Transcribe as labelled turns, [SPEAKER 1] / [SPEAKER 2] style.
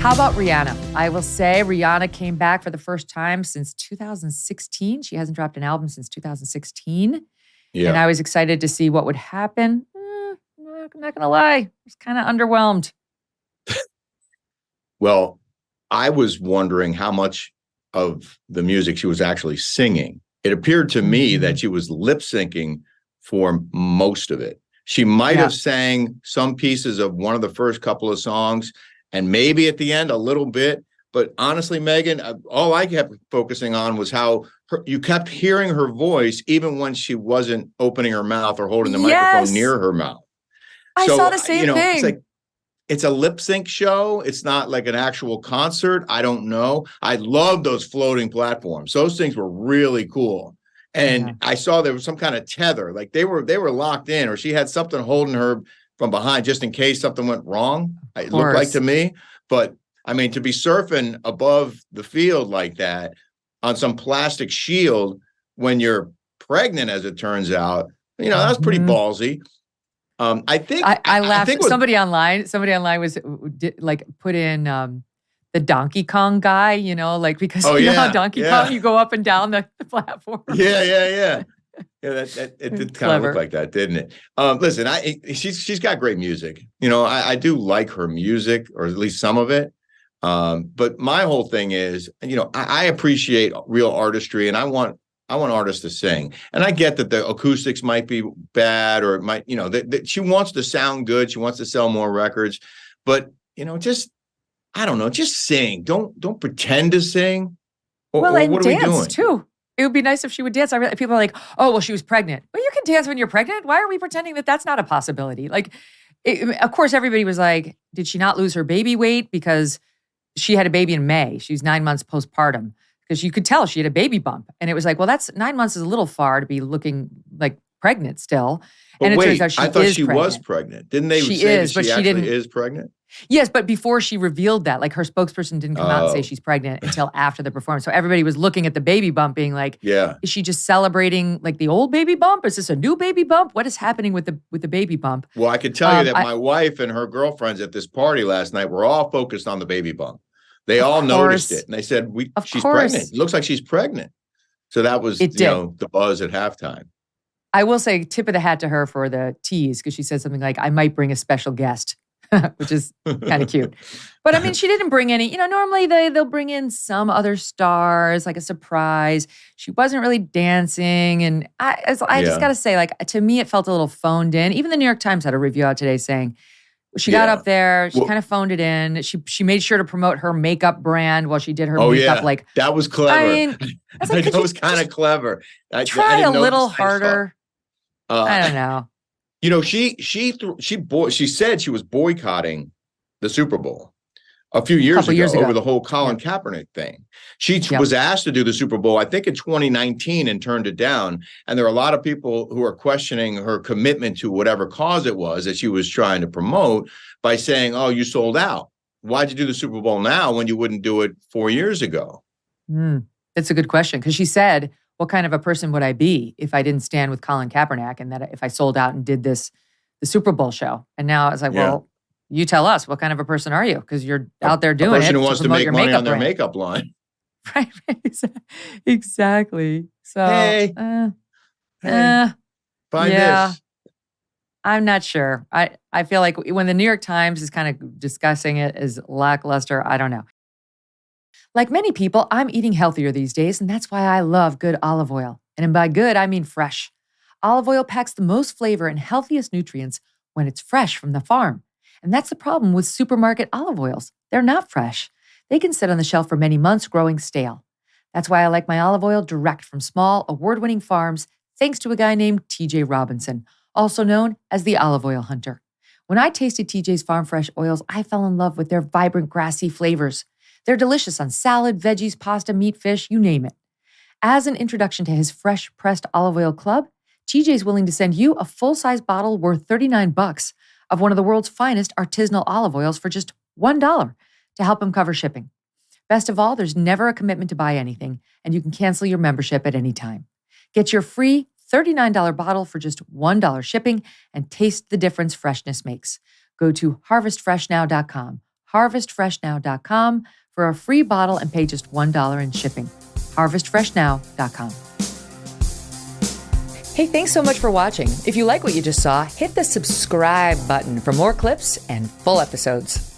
[SPEAKER 1] How about Rihanna? I will say Rihanna came back for the first time since 2016. She hasn't dropped an album since 2016.
[SPEAKER 2] Yeah.
[SPEAKER 1] And I was excited to see what would happen. I'm not going to lie. I was kind of underwhelmed.
[SPEAKER 2] Well, I was wondering how much of the music she was actually singing. It appeared to me that she was lip syncing for most of it. She might have sang some pieces of one of the first couple of songs, and maybe at the end a little bit. But honestly, Megyn, all I kept focusing on was how you kept hearing her voice even when she wasn't opening her mouth or holding the microphone near her mouth.
[SPEAKER 1] I saw the same thing.
[SPEAKER 2] It's like, it's a lip sync show. It's not like an actual concert. I don't know. I love those floating platforms. Those things were really cool. And I saw there was some kind of tether, like they were locked in, or she had something holding her from behind just in case something went wrong. It looked like to me. But I mean, to be surfing above the field like that on some plastic shield when you're pregnant, as it turns out, that was pretty ballsy. I think
[SPEAKER 1] I laughed. Somebody online was like put in the Donkey Kong guy, because how Donkey Kong, you go up and down the platform.
[SPEAKER 2] Yeah, it did kind of look like that, didn't it? Listen, she's got great music. I do like her music, or at least some of it. But my whole thing is, I appreciate real artistry, and I want artists to sing. And I get that the acoustics might be bad, or it might, that she wants to sound good. She wants to sell more records, but I don't know, just sing. Don't pretend to sing.
[SPEAKER 1] And what dance are we doing? Too. It would be nice if she would dance. People are like, oh, well, she was pregnant. Well, you can dance when you're pregnant. Why are we pretending that that's not a possibility? Of course, everybody was like, did she not lose her baby weight because she had a baby in May? She was 9 months postpartum. Because you could tell she had a baby bump. And it was like, well, that's 9 months is a little far to be looking like pregnant still.
[SPEAKER 2] But
[SPEAKER 1] and
[SPEAKER 2] wait,
[SPEAKER 1] it turns out
[SPEAKER 2] I thought she was pregnant. Didn't they say that she actually is pregnant?
[SPEAKER 1] Yes, but before she revealed that, like her spokesperson didn't come out and say she's pregnant until after the performance. So everybody was looking at the baby bump being like, is she just celebrating like the old baby bump? Is this a new baby bump? What is happening with the baby bump?
[SPEAKER 2] Well, I can tell you that my wife and her girlfriends at this party last night were all focused on the baby bump. They all noticed it, and they said, she's pregnant. It looks like she's pregnent. So that was, the buzz at halftime.
[SPEAKER 1] I will say tip of the hat to her for the tease, because she said something like, I might bring a special guest, which is kind of cute. But I mean, she didn't bring any, normally they'll bring in some other stars, like a surprise. She wasn't really dancing. And I just got to say, like, to me, it felt a little phoned in. Even the New York Times had a review out today saying, she got up there. She kind of phoned it in. She made sure to promote her makeup brand while she did her makeup. Like,
[SPEAKER 2] that was clever.
[SPEAKER 1] I mean,
[SPEAKER 2] that was kind of clever.
[SPEAKER 1] Try a little harder. I don't know.
[SPEAKER 2] She said she was boycotting the Super Bowl a few years ago over the whole Colin Kaepernick thing. She was asked to do the Super Bowl, I think in 2019, and turned it down. And there are a lot of people who are questioning her commitment to whatever cause it was that she was trying to promote by saying, oh, you sold out. Why'd you do the Super Bowl now when you wouldn't do it 4 years ago?
[SPEAKER 1] That's a good question. Because she said, what kind of a person would I be if I didn't stand with Colin Kaepernick, and that if I sold out and did the Super Bowl show? And now it's like, well, you tell us, what kind of a person are you? Because you're out there doing it. A
[SPEAKER 2] person who wants to make money on their makeup line.
[SPEAKER 1] Right. Exactly. So,
[SPEAKER 2] find this.
[SPEAKER 1] I'm not sure. I feel like when the New York Times is kind of discussing it as lackluster, I don't know. Like many people, I'm eating healthier these days, and that's why I love good olive oil. And by good, I mean fresh. Olive oil packs the most flavor and healthiest nutrients when it's fresh from the farm. And that's the problem with supermarket olive oils. They're not fresh. They can sit on the shelf for many months growing stale. That's why I like my olive oil direct from small, award-winning farms, thanks to a guy named TJ Robinson, also known as the Olive Oil Hunter. When I tasted TJ's Farm Fresh oils, I fell in love with their vibrant, grassy flavors. They're delicious on salad, veggies, pasta, meat, fish, you name it. As an introduction to his fresh pressed olive oil club, TJ's willing to send you a full-size bottle worth $39 of one of the world's finest artisanal olive oils for just $1 to help him cover shipping. Best of all, there's never a commitment to buy anything, and you can cancel your membership at any time. Get your free $39 bottle for just $1 shipping and taste the difference freshness makes. Go to harvestfreshnow.com, harvestfreshnow.com for a free bottle and pay just $1 in shipping. harvestfreshnow.com. Hey, thanks so much for watching. If you like what you just saw, hit the subscribe button for more clips and full episodes.